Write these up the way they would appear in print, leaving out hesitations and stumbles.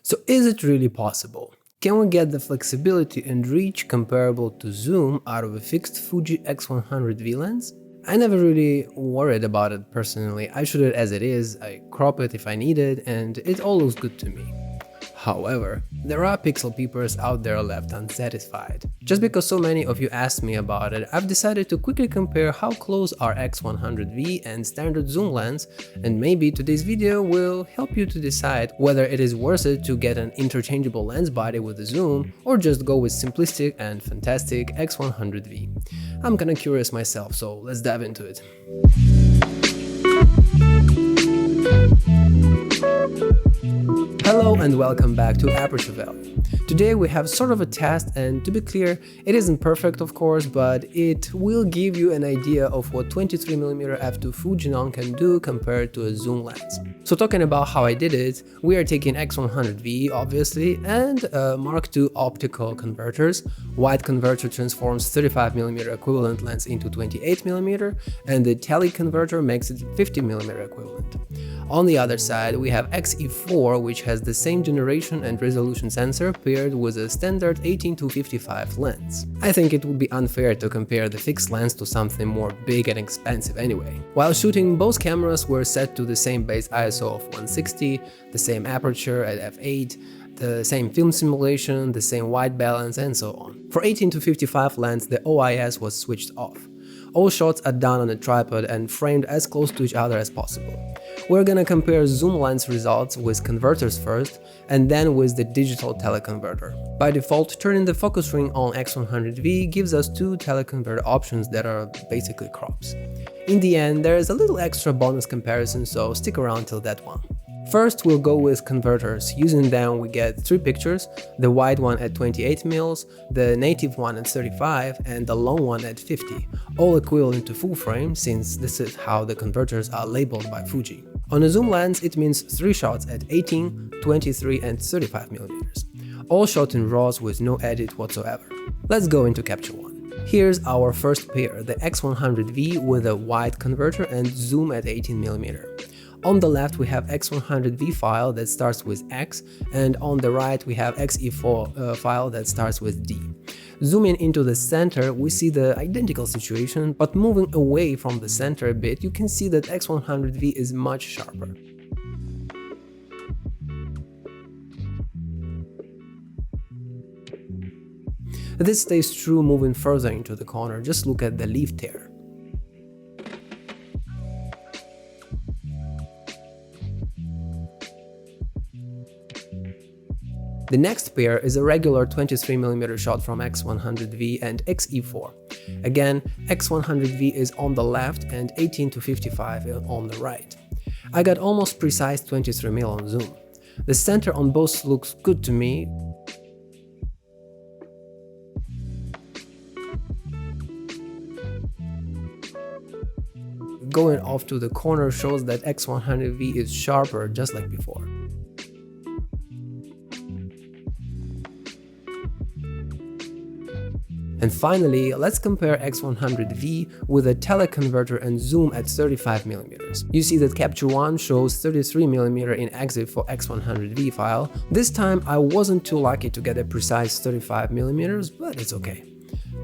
So is it really possible? Can we get the flexibility and reach comparable to zoom out of a fixed Fuji X100V lens? I never really worried about it personally. I shoot it as it is, I crop it if I need it, and it all looks good to me. However, there are pixel peepers out there left unsatisfied. Just because so many of you asked me about it, I've decided to quickly compare how close are X100V and standard zoom lens, and maybe today's video will help you to decide whether it is worth it to get an interchangeable lens body with a zoom or just go with simplistic and fantastic X100V. I'm kinda curious myself, so let's dive into it. Hello and welcome back to Aperture Value. Today we have sort of a test, and to be clear, it isn't perfect of course, but it will give you an idea of what 23mm f2 Fujinon can do compared to a zoom lens. So talking about how I did it, we are taking X100V obviously and Mark II optical converters. Wide converter transforms 35mm equivalent lens into 28mm, and the tele converter makes it 50mm equivalent. On the other side, we have XE4, which has the same generation and resolution sensor paired with a standard 18-55 lens. I think it would be unfair to compare the fixed lens to something more big and expensive anyway. While shooting, both cameras were set to the same base ISO of 160, the same aperture at f8, the same film simulation, the same white balance, and so on. For 18-55 lens, the OIS was switched off. All shots are done on a tripod and framed as close to each other as possible. We're gonna compare zoom lens results with converters first, and then with the digital teleconverter. By default, turning the focus ring on X100V gives us two teleconverter options that are basically crops. In the end, there is a little extra bonus comparison, so stick around till that one. First, we'll go with converters. Using them, we get three pictures: the wide one at 28mm, the native one at 35, and the long one at 50, all equivalent to full frame, since this is how the converters are labeled by Fuji. On a zoom lens, it means 3 shots at 18, 23, and 35mm, all shot in RAWs with no edit whatsoever. Let's go into Capture One. Here's our first pair, the X100V with a wide converter and zoom at 18mm. On the left we have X100V file that starts with X, and on the right we have XE4 file that starts with D. Zooming into the center, we see the identical situation, but moving away from the center a bit, you can see that X100V is much sharper. This stays true moving further into the corner, just look at the leaf tear. The next pair is a regular 23mm shot from X100V and XE4. Again, X100V is on the left and 18-55 on the right. I got almost precise 23mm on zoom. The center on both looks good to me. Going off to the corner shows that X100V is sharper, just like before. And finally, let's compare X100V with a teleconverter and zoom at 35mm. You see that Capture One shows 33mm in EXIF for X100V file. This time I wasn't too lucky to get a precise 35mm, but it's okay.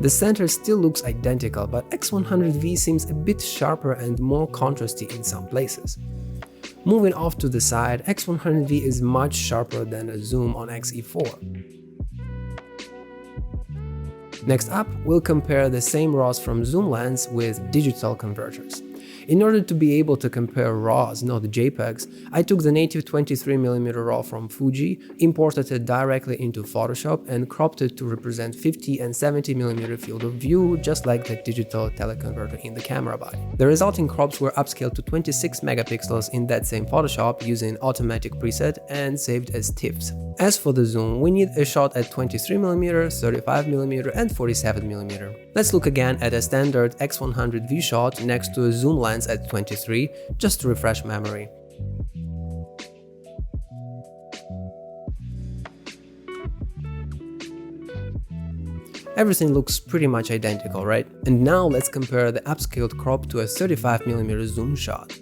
The center still looks identical, but X100V seems a bit sharper and more contrasty in some places. Moving off to the side, X100V is much sharper than a zoom on XE4. Next up, we'll compare the same RAWs from zoom lens with digital converters. In order to be able to compare RAWs, not JPEGs, I took the native 23mm RAW from Fuji, imported it directly into Photoshop, and cropped it to represent 50 and 70mm field of view, just like the digital teleconverter in the camera body. The resulting crops were upscaled to 26 megapixels in that same Photoshop using automatic preset and saved as TIFFs. As for the zoom, we need a shot at 23mm, 35mm, and 47mm. Let's look again at a standard X100V shot next to a zoom lens at 23, just to refresh memory. Everything looks pretty much identical, right? And now let's compare the upscaled crop to a 35mm zoom shot.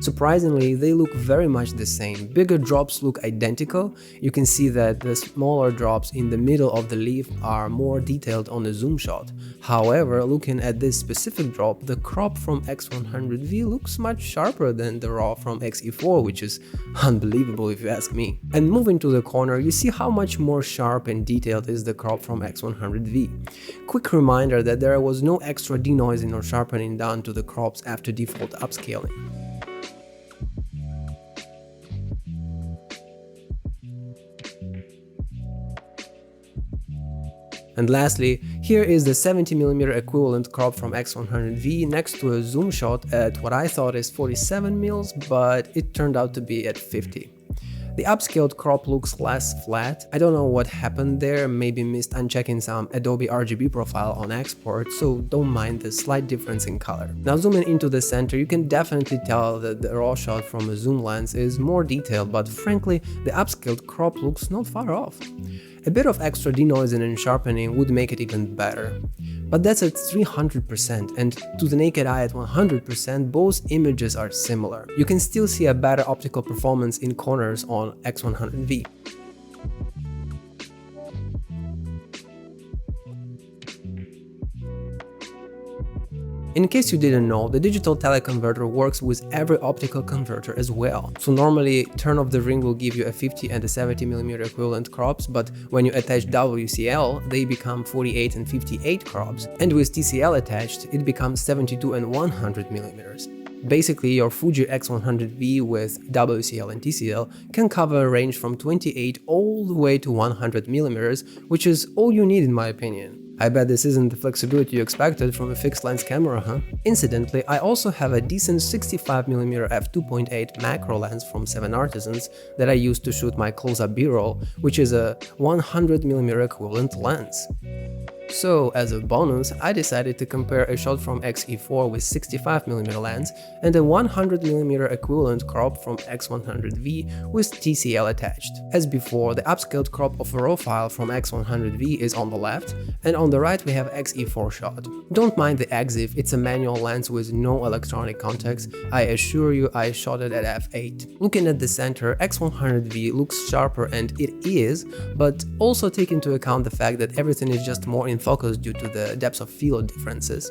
Surprisingly, they look very much the same. Bigger drops look identical. You can see that the smaller drops in the middle of the leaf are more detailed on the zoom shot. However, looking at this specific drop, the crop from X100V looks much sharper than the raw from X-E4, which is unbelievable if you ask me. And moving to the corner, you see how much more sharp and detailed is the crop from X100V. Quick reminder that there was no extra denoising or sharpening done to the crops after default upscaling. And lastly, here is the 70mm equivalent crop from X100V next to a zoom shot at what I thought is 47mm, but it turned out to be at 50. The upscaled crop looks less flat. I don't know what happened there, maybe missed unchecking some Adobe RGB profile on export, so don't mind the slight difference in color. Now zooming into the center, you can definitely tell that the raw shot from a zoom lens is more detailed, but frankly, the upscaled crop looks not far off. A bit of extra denoising and sharpening would make it even better. But that's at 300%, and to the naked eye at 100%, both images are similar. You can still see a better optical performance in corners on X100V. In case you didn't know, the digital teleconverter works with every optical converter as well. So normally, turn of the ring will give you a 50 and a 70mm equivalent crops, but when you attach WCL, they become 48 and 58 crops, and with TCL attached, it becomes 72 and 100mm. Basically, your Fuji X100V with WCL and TCL can cover a range from 28 all the way to 100mm, which is all you need in my opinion. I bet this isn't the flexibility you expected from a fixed lens camera, huh? Incidentally, I also have a decent 65mm f2.8 macro lens from 7 Artisans that I use to shoot my close-up B-roll, which is a 100mm equivalent lens. So, as a bonus, I decided to compare a shot from X-E4 with 65mm lens and a 100mm equivalent crop from X100V with TCL attached. As before, the upscaled crop of a RAW file from X100V is on the left, and on the right we have X-E4 shot. Don't mind the EXIF, it's a manual lens with no electronic context. I assure you I shot it at f8. Looking at the center, X100V looks sharper, and it is, but also take into account the fact that everything is just more in focus due to the depth of field differences.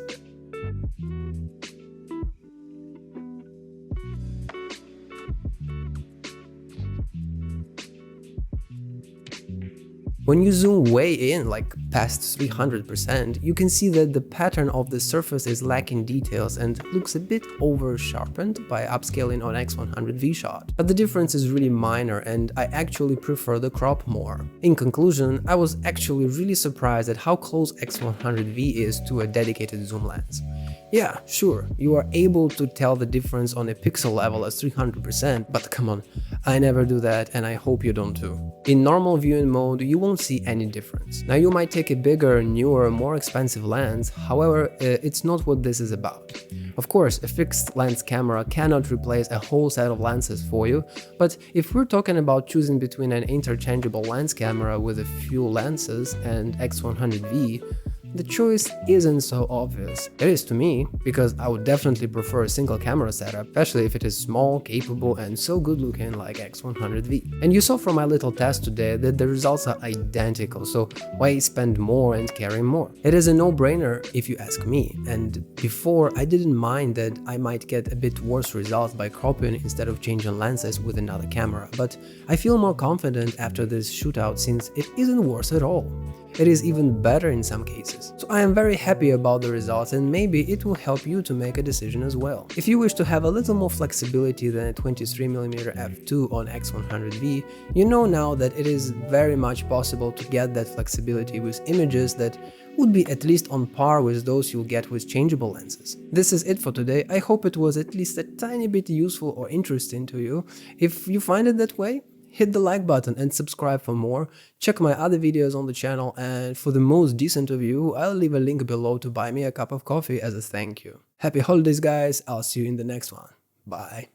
When you zoom way in, like past 300%, you can see that the pattern of the surface is lacking details and looks a bit over-sharpened by upscaling on X100V shot. But the difference is really minor, and I actually prefer the crop more. In conclusion, I was actually really surprised at how close X100V is to a dedicated zoom lens. Yeah, sure, you are able to tell the difference on a pixel level as 300%, but come on, I never do that and I hope you don't too. In normal viewing mode, you won't see any difference. Now you might take a bigger, newer, more expensive lens, however, it's not what this is about. Of course, a fixed lens camera cannot replace a whole set of lenses for you, but if we're talking about choosing between an interchangeable lens camera with a few lenses and X100V, the choice isn't so obvious. It is to me, because I would definitely prefer a single camera setup, especially if it is small, capable and so good looking like X100V. And you saw from my little test today that the results are identical, so why spend more and carry more? It is a no-brainer if you ask me, and before I didn't mind that I might get a bit worse results by cropping instead of changing lenses with another camera, but I feel more confident after this shootout since it isn't worse at all. It is even better in some cases. So I am very happy about the results, and maybe it will help you to make a decision as well. If you wish to have a little more flexibility than a 23mm f2 on X100V, you know now that it is very much possible to get that flexibility with images that would be at least on par with those you'll get with changeable lenses. This is it for today. I hope it was at least a tiny bit useful or interesting to you. If you find it that way, hit the like button and subscribe for more. Check my other videos on the channel, and for the most decent of you, I'll leave a link below to buy me a cup of coffee as a thank you. Happy holidays guys, I'll see you in the next one. Bye.